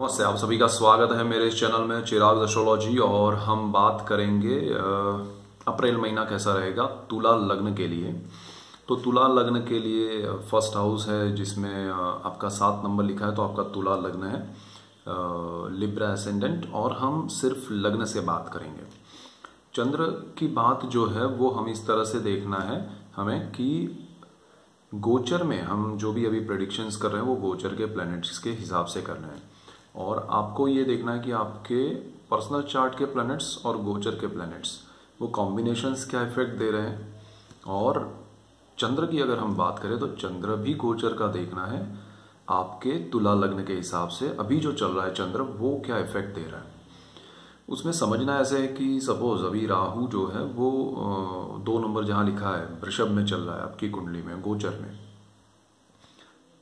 नमस्ते, आप सभी का स्वागत है मेरे इस चैनल में चिराग एस्ट्रोलॉजी। और हम बात करेंगे अप्रैल महीना कैसा रहेगा तुला लग्न के लिए। तो तुला लग्न के लिए फर्स्ट हाउस है जिसमें आपका 7 नंबर लिखा है, तो आपका तुला लग्न है, लिब्रा एसेंडेंट। और हम सिर्फ लग्न से बात करेंगे। चंद्र की बात जो है वो हम इस तरह से देखना है हमें कि गोचर में हम जो भी अभी प्रेडिक्शंस कर रहे हैं वो गोचर के प्लैनेट्स के हिसाब से कर रहे हैं। और आपको ये देखना है कि आपके पर्सनल चार्ट के प्लैनेट्स और गोचर के प्लैनेट्स वो कॉम्बिनेशंस क्या इफेक्ट दे रहे हैं। और चंद्र की अगर हम बात करें तो चंद्र भी गोचर का देखना है आपके तुला लग्न के हिसाब से। अभी जो चल रहा है चंद्र वो क्या इफेक्ट दे रहा है उसमें समझना ऐसे है कि सपोज अभी राहु जो है वो 2 नंबर जहाँ लिखा है वृषभ में चल रहा है आपकी कुंडली में गोचर में।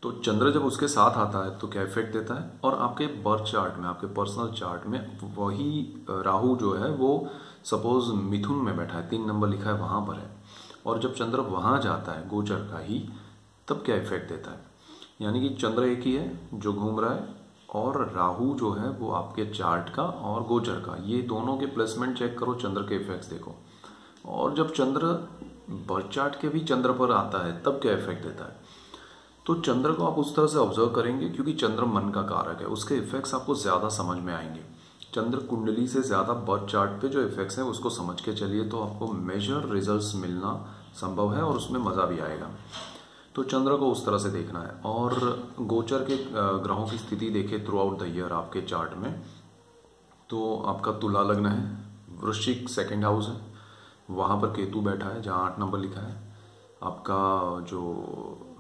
तो चंद्र जब उसके साथ आता है तो क्या इफेक्ट देता है। और आपके बर्थ चार्ट में आपके पर्सनल चार्ट में वही राहु जो है वो सपोज मिथुन में बैठा है, 3 नंबर लिखा है वहां पर है, और जब चंद्र वहां जाता है गोचर का ही तब क्या इफेक्ट देता है। यानी कि चंद्र एक ही है जो घूम रहा है और राहु जो है वो आपके चार्ट का और गोचर का, ये दोनों के प्लेसमेंट चेक करो, चंद्र के इफेक्ट्स देखो। और जब चंद्र बर्थ चार्ट के भी चंद्र पर आता है तब क्या इफेक्ट देता है। तो चंद्र को आप उस तरह से ऑब्जर्व करेंगे क्योंकि चंद्र मन का कारक है, उसके इफेक्ट्स आपको ज्यादा समझ में आएंगे। चंद्र कुंडली से ज्यादा बर्थ चार्ट पे जो इफेक्ट्स हैं उसको समझ के चलिए तो आपको मेजर रिजल्ट्स मिलना संभव है और उसमें मजा भी आएगा। तो चंद्र को उस तरह से देखना है। और गोचर के ग्रहों की स्थिति देखे थ्रू आउट द ईयर आपके चार्ट में, तो आपका तुला लग्न है, वृश्चिक 2nd हाउस है, वहां पर केतु बैठा है जहां 8 नंबर लिखा है। आपका जो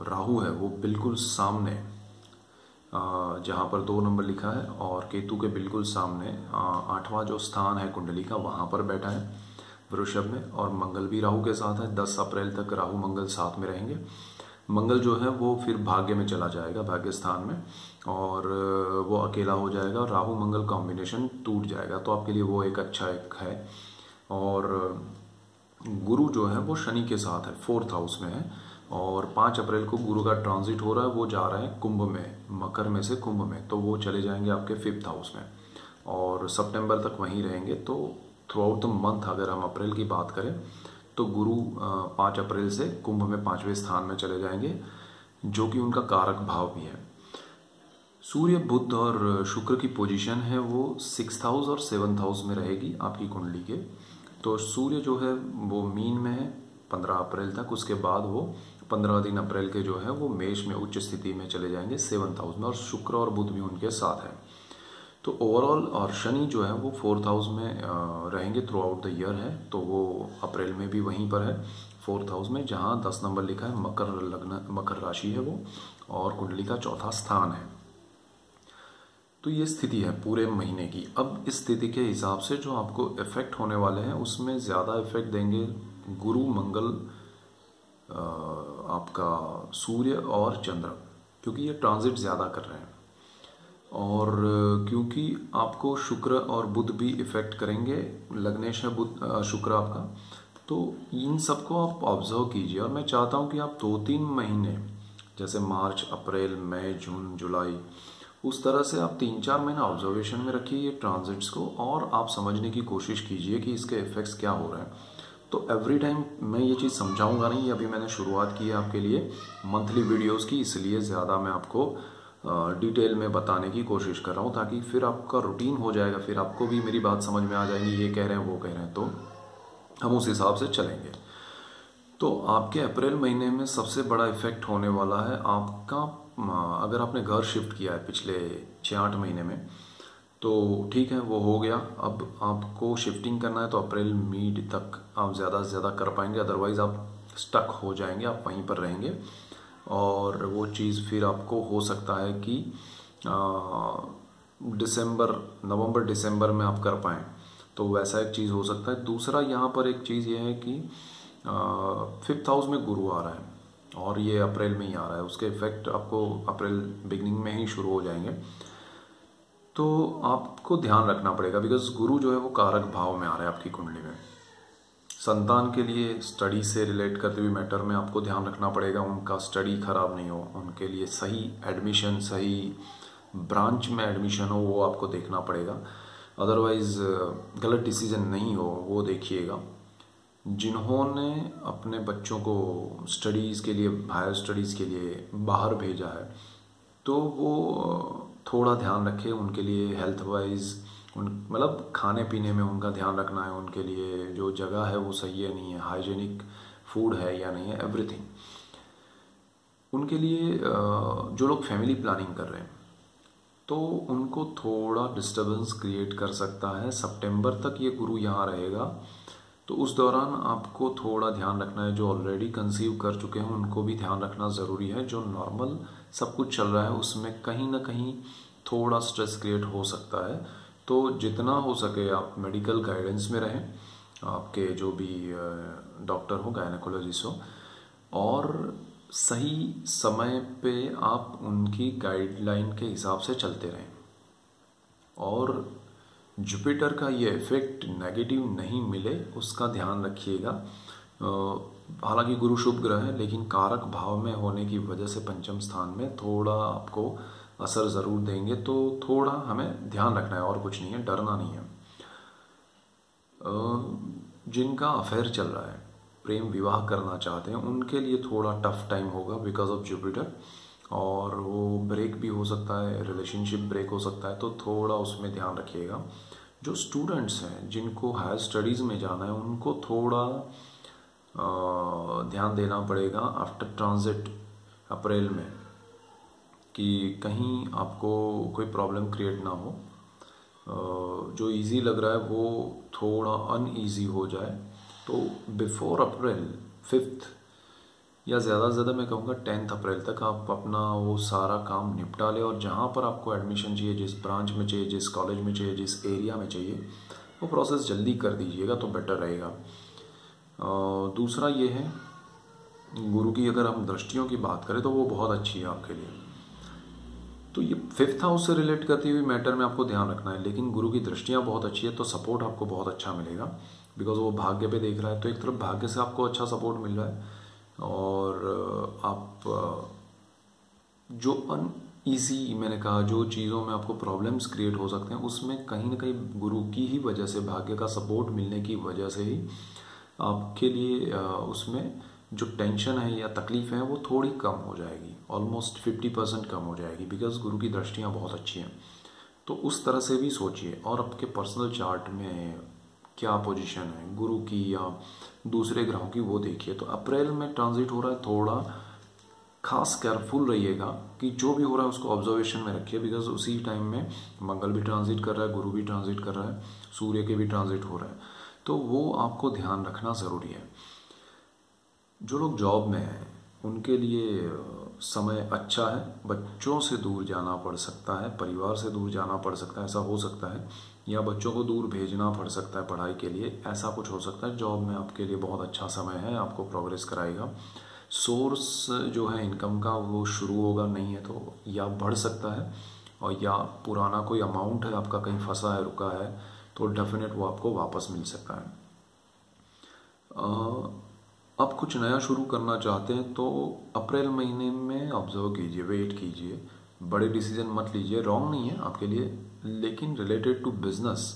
राहु है वो बिल्कुल सामने जहाँ पर 2 नंबर लिखा है और केतु के बिल्कुल सामने 8वां जो स्थान है कुंडली का वहाँ पर बैठा है वृषभ में। और मंगल भी राहु के साथ है, 10 अप्रैल तक राहु मंगल साथ में रहेंगे। मंगल जो है वो फिर भाग्य में चला जाएगा, भाग्य स्थान में, और वो अकेला हो जाएगा और राहु मंगल कॉम्बिनेशन टूट जाएगा, तो आपके लिए वो एक अच्छा एक है। और गुरु जो है वो शनि के साथ है, 4th हाउस में है, और 5 अप्रैल को गुरु का ट्रांजिट हो रहा है, वो जा रहा है कुंभ में, मकर में से कुंभ में, तो वो चले जाएंगे आपके 5th हाउस में और सितंबर तक वहीं रहेंगे। तो थ्रू आउट द मंथ अगर हम अप्रैल की बात करें तो गुरु 5 अप्रैल से कुंभ में 5वें स्थान में चले जाएंगे जो कि उनका कारक भाव भी है। सूर्य बुध और शुक्र की पोजीशन है वो 6th हाउस और 7th हाउस में रहेगी आपकी कुंडली के। तो सूर्य जो है वो मीन में है 15 अप्रैल तक, उसके बाद वो 15 दिन अप्रैल के जो है वो मेष में उच्च स्थिति में चले जाएंगे 7th हाउस में, और शुक्र और बुध भी उनके साथ है। तो ओवरऑल और शनि जो है वो 4th हाउस में रहेंगे थ्रू आउट द ईयर है, तो वो अप्रैल में भी वहीं पर है 4th हाउस में जहाँ 10 नंबर लिखा है, मकर लग्न मकर राशि है वो, और कुंडली का 4था स्थान है। तो ये स्थिति है पूरे महीने की। अब इस स्थिति के हिसाब से जो आपको इफेक्ट होने वाले हैं उसमें ज़्यादा इफेक्ट देंगे गुरु मंगल, आपका सूर्य और चंद्र, क्योंकि ये ट्रांजिट ज़्यादा कर रहे हैं। और क्योंकि आपको शुक्र और बुध भी इफेक्ट करेंगे, लग्नेश है बुध शुक्र आपका, तो इन सबको आप ऑब्जर्व कीजिए। और मैं चाहता हूँ कि आप 2-3 महीने जैसे मार्च, अप्रैल, मई, जून, जुलाई, उस तरह से आप 3-4 महीना ऑब्जर्वेशन में रखिए ये ट्रांजिट्स को, और आप समझने की कोशिश कीजिए कि इसके इफेक्ट्स क्या हो रहे हैं। तो एवरी टाइम मैं ये चीज़ समझाऊंगा नहीं, अभी मैंने शुरुआत की है आपके लिए मंथली वीडियोस की, इसलिए ज़्यादा मैं आपको डिटेल में बताने की कोशिश कर रहा हूँ ताकि फिर आपका रूटीन हो जाएगा, फिर आपको भी मेरी बात समझ में आ जाएगी, ये कह रहे हैं वो कह रहे हैं, तो हम उस हिसाब से चलेंगे। तो आपके अप्रैल महीने में सबसे बड़ा इफेक्ट होने वाला है आपका, अगर आपने घर शिफ्ट किया है पिछले 6-8 महीने में तो ठीक है वो हो गया। अब आपको शिफ्टिंग करना है तो अप्रैल मिड तक आप ज़्यादा से ज़्यादा कर पाएंगे, अदरवाइज़ आप स्टक हो जाएंगे, आप वहीं पर रहेंगे। और वो चीज़ फिर आपको हो सकता है कि नवंबर दिसंबर में आप कर पाएँ, तो वैसा एक चीज़ हो सकता है। दूसरा यहाँ पर एक चीज़ ये है कि 5th हाउस में गुरु आ रहा है और ये अप्रैल में ही आ रहा है, उसके इफेक्ट आपको अप्रैल बिगनिंग में ही शुरू हो जाएंगे। तो आपको ध्यान रखना पड़ेगा बिकॉज गुरु जो है वो कारक भाव में आ रहा है आपकी कुंडली में। संतान के लिए स्टडी से रिलेट करते हुए मैटर में आपको ध्यान रखना पड़ेगा, उनका स्टडी खराब नहीं हो, उनके लिए सही एडमिशन, सही ब्रांच में एडमिशन हो वो आपको देखना पड़ेगा, अदरवाइज़ गलत डिसीजन नहीं हो वो देखिएगा। जिन्होंने अपने बच्चों को स्टडीज़ के लिए, हायर स्टडीज़ के लिए बाहर भेजा है, तो वो थोड़ा ध्यान रखें उनके लिए हेल्थ वाइज, मतलब खाने पीने में उनका ध्यान रखना है, उनके लिए जो जगह है वो सही है नहीं है, हाइजीनिक फूड है या नहीं है, एवरीथिंग। उनके लिए जो लोग फैमिली प्लानिंग कर रहे हैं तो उनको थोड़ा डिस्टरबेंस क्रिएट कर सकता है। सितंबर तक ये गुरु यहाँ रहेगा, तो उस दौरान आपको थोड़ा ध्यान रखना है। जो ऑलरेडी कंसीव कर चुके हैं उनको भी ध्यान रखना ज़रूरी है। जो नॉर्मल सब कुछ चल रहा है उसमें कहीं ना कहीं थोड़ा स्ट्रेस क्रिएट हो सकता है, तो जितना हो सके आप मेडिकल गाइडेंस में रहें, आपके जो भी डॉक्टर हो, गायनेकोलॉजिस्ट हो, और सही समय पे आप उनकी गाइडलाइन के हिसाब से चलते रहें। और जुपिटर का ये इफेक्ट नेगेटिव नहीं मिले उसका ध्यान रखिएगा। हालांकि गुरु शुभ ग्रह है, लेकिन कारक भाव में होने की वजह से पंचम स्थान में थोड़ा आपको असर ज़रूर देंगे, तो थोड़ा हमें ध्यान रखना है, और कुछ नहीं है, डरना नहीं है। जिनका अफेयर चल रहा है, प्रेम विवाह करना चाहते हैं, उनके लिए थोड़ा टफ टाइम होगा बिकॉज ऑफ जुपिटर, और वो ब्रेक भी हो सकता है, रिलेशनशिप ब्रेक हो सकता है, तो थोड़ा उसमें ध्यान रखिएगा। जो स्टूडेंट्स हैं जिनको हायर स्टडीज़ में जाना है उनको थोड़ा ध्यान देना पड़ेगा आफ्टर ट्रांजिट अप्रैल में, कि कहीं आपको कोई प्रॉब्लम क्रिएट ना हो, जो इजी लग रहा है वो थोड़ा अनईजी हो जाए। तो बिफोर अप्रैल 5 या ज़्यादा से ज़्यादा मैं कहूँगा 10 अप्रैल तक आप अपना वो सारा काम निपटा लें, और जहाँ पर आपको एडमिशन चाहिए, जिस ब्रांच में चाहिए, जिस कॉलेज में चाहिए, जिस एरिया में चाहिए, वो प्रोसेस जल्दी कर दीजिएगा तो बेटर रहेगा। दूसरा ये है, गुरु की अगर हम दृष्टियों की बात करें तो वो बहुत अच्छी है आपके लिए। तो ये 5th हाउस से रिलेट करती हुई मैटर में आपको ध्यान रखना है, लेकिन गुरु की दृष्टियाँ बहुत अच्छी है तो सपोर्ट आपको बहुत अच्छा मिलेगा, बिकॉज वो भाग्य पे देख रहा है। तो एक तरफ भाग्य से आपको अच्छा सपोर्ट मिल रहा है, और आप जो अनईजी, मैंने कहा, जो चीज़ों में आपको प्रॉब्लम्स क्रिएट हो सकते हैं उसमें कहीं ना कहीं गुरु की ही वजह से, भाग्य का सपोर्ट मिलने की वजह से ही आपके लिए उसमें जो टेंशन है या तकलीफ है वो थोड़ी कम हो जाएगी, ऑलमोस्ट 50% कम हो जाएगी, बिकॉज गुरु की दृष्टियाँ बहुत अच्छी हैं। तो उस तरह से भी सोचिए, और आपके पर्सनल चार्ट में क्या पोजीशन है गुरु की या दूसरे ग्रहों की वो देखिए। तो अप्रैल में ट्रांजिट हो रहा है, थोड़ा खास केयरफुल रहिएगा कि जो भी हो रहा है उसको ऑब्जर्वेशन में रखिए, बिकॉज उसी टाइम में मंगल भी ट्रांजिट कर रहा है, गुरु भी ट्रांजिट कर रहा है, सूर्य के भी ट्रांजिट हो रहा है, तो वो आपको ध्यान रखना ज़रूरी है। जो लोग जॉब में हैं उनके लिए समय अच्छा है, बच्चों से दूर जाना पड़ सकता है, परिवार से दूर जाना पड़ सकता है, ऐसा हो सकता है, या बच्चों को दूर भेजना पड़ सकता है पढ़ाई के लिए, ऐसा कुछ हो सकता है। जॉब में आपके लिए बहुत अच्छा समय है, आपको प्रोग्रेस कराएगा। सोर्स जो है इनकम का वो शुरू होगा, नहीं है तो या बढ़ सकता है, और या पुराना कोई अमाउंट है आपका कहीं फंसा है, रुका है, तो डेफिनेट वो आपको वापस मिल सकता है। आप कुछ नया शुरू करना चाहते हैं तो अप्रैल महीने में ऑब्जर्व कीजिए, वेट कीजिए, बड़े डिसीजन मत लीजिए। रॉन्ग नहीं है आपके लिए, लेकिन रिलेटेड टू बिजनेस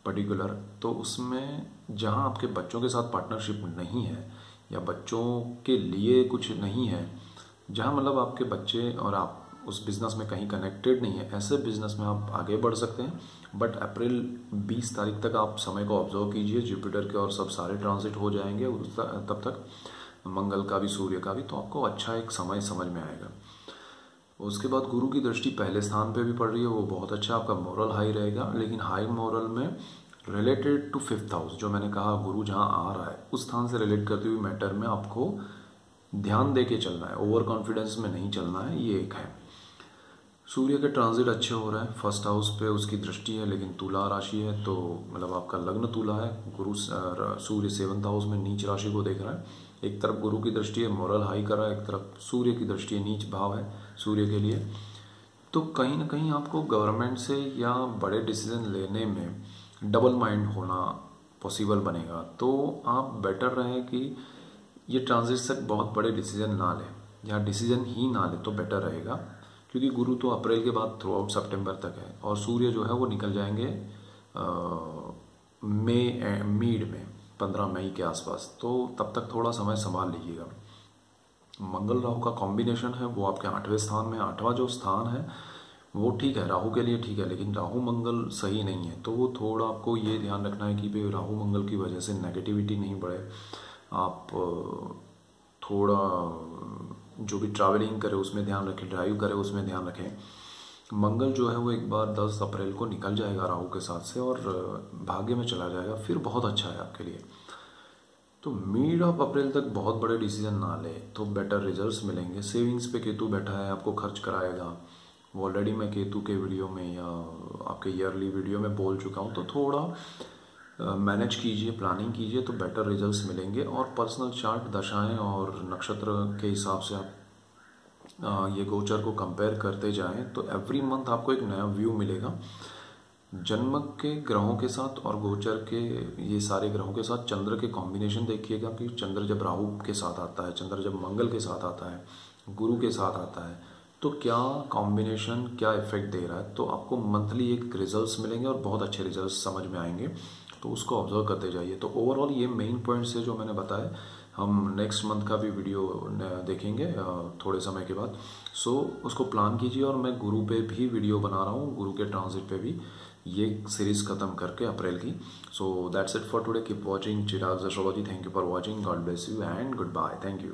पर्टिकुलर, तो उसमें जहां आपके बच्चों के साथ पार्टनरशिप नहीं है या बच्चों के लिए कुछ नहीं है, जहां मतलब आपके बच्चे और आप उस बिज़नेस में कहीं कनेक्टेड नहीं है, ऐसे बिज़नेस में आप आगे बढ़ सकते हैं। बट अप्रैल 20 तारीख तक आप समय को ऑब्जर्व कीजिए, जुपिटर के और सब सारे ट्रांजिट हो जाएंगे तब तक, मंगल का भी, सूर्य का भी, तो आपको अच्छा एक समय समझ में आएगा। उसके बाद गुरु की दृष्टि पहले स्थान पे भी पड़ रही है, वो बहुत अच्छा, आपका मोरल हाई रहेगा, लेकिन हाई मोरल में रिलेटेड टू 5th हाउस, जो मैंने कहा गुरु जहाँ आ रहा है उस स्थान से रिलेट करते हुए मैटर में आपको ध्यान दे के चलना है, ओवर कॉन्फिडेंस में नहीं चलना है, ये एक है। सूर्य के ट्रांजिट अच्छे हो रहे हैं, 1st हाउस पे उसकी दृष्टि है, लेकिन तुला राशि है, तो मतलब आपका लग्न तुला है, गुरु सूर्य 7th हाउस में नीच राशि को देख रहा है। एक तरफ गुरु की दृष्टि है, मोरल हाई कर रहा है, एक तरफ सूर्य की दृष्टि है, नीच भाव है सूर्य के लिए, तो कहीं ना कहीं आपको गवर्नमेंट से या बड़े डिसीजन लेने में डबल माइंड होना पॉसिबल बनेगा। तो आप बेटर रहे कि ये ट्रांजिट से बहुत बड़े डिसीजन ना लें, या डिसीजन ही ना लें तो बेटर रहेगा, क्योंकि गुरु तो अप्रैल के बाद थ्रू आउट सितंबर तक है, और सूर्य जो है वो निकल जाएंगे मई मिड में 15 मई के आसपास। तो तब तक थोड़ा समय संभाल लीजिएगा। मंगल राहु का कॉम्बिनेशन है वो आपके 8वें स्थान में। 8वां जो स्थान है वो ठीक है, राहु के लिए ठीक है, लेकिन राहु मंगल सही नहीं है। तो वो थोड़ा आपको ये ध्यान रखना है कि भाई राहु मंगल की वजह से नेगेटिविटी नहीं बढ़े। आप थोड़ा जो भी ट्रैवलिंग करें उसमें ध्यान रखें, ड्राइव करें उसमें ध्यान रखें। मंगल जो है वो एक बार 10 अप्रैल को निकल जाएगा राहु के साथ से और भाग्य में चला जाएगा, फिर बहुत अच्छा है आपके लिए। तो मिड ऑफ अप्रैल तक बहुत बड़े डिसीजन ना ले तो बेटर रिजल्ट्स मिलेंगे। सेविंग्स पे केतु बैठा है, आपको खर्च कराएगा। वो ऑलरेडी मैं केतु के वीडियो में या आपके ईयरली वीडियो में बोल चुका हूँ। तो थोड़ा मैनेज कीजिए, प्लानिंग कीजिए तो बेटर रिजल्ट्स मिलेंगे। और पर्सनल चार्ट, दशाएं और नक्षत्र के हिसाब से आप ये गोचर को कंपेयर करते जाएं तो एवरी मंथ आपको एक नया व्यू मिलेगा। जन्म के ग्रहों के साथ और गोचर के ये सारे ग्रहों के साथ चंद्र के कॉम्बिनेशन देखिएगा कि चंद्र जब राहु के साथ आता है, चंद्र जब मंगल के साथ आता है, गुरु के साथ आता है, तो क्या कॉम्बिनेशन क्या इफेक्ट दे रहा है। तो आपको मंथली एक रिजल्ट्स मिलेंगे और बहुत अच्छे रिजल्ट्स समझ में आएंगे। तो उसको ऑब्जर्व करते जाइए। तो ओवरऑल ये मेन पॉइंट्स है जो मैंने बताया। हम नेक्स्ट मंथ का भी वीडियो देखेंगे थोड़े समय के बाद। सो उसको प्लान कीजिए। और मैं गुरु पे भी वीडियो बना रहा हूँ, गुरु के ट्रांजिट पे भी, ये सीरीज खत्म करके अप्रैल की। So that's it for today. Keep watching Chirag astrology. Thank you for watching. God bless you and goodbye. Thank you.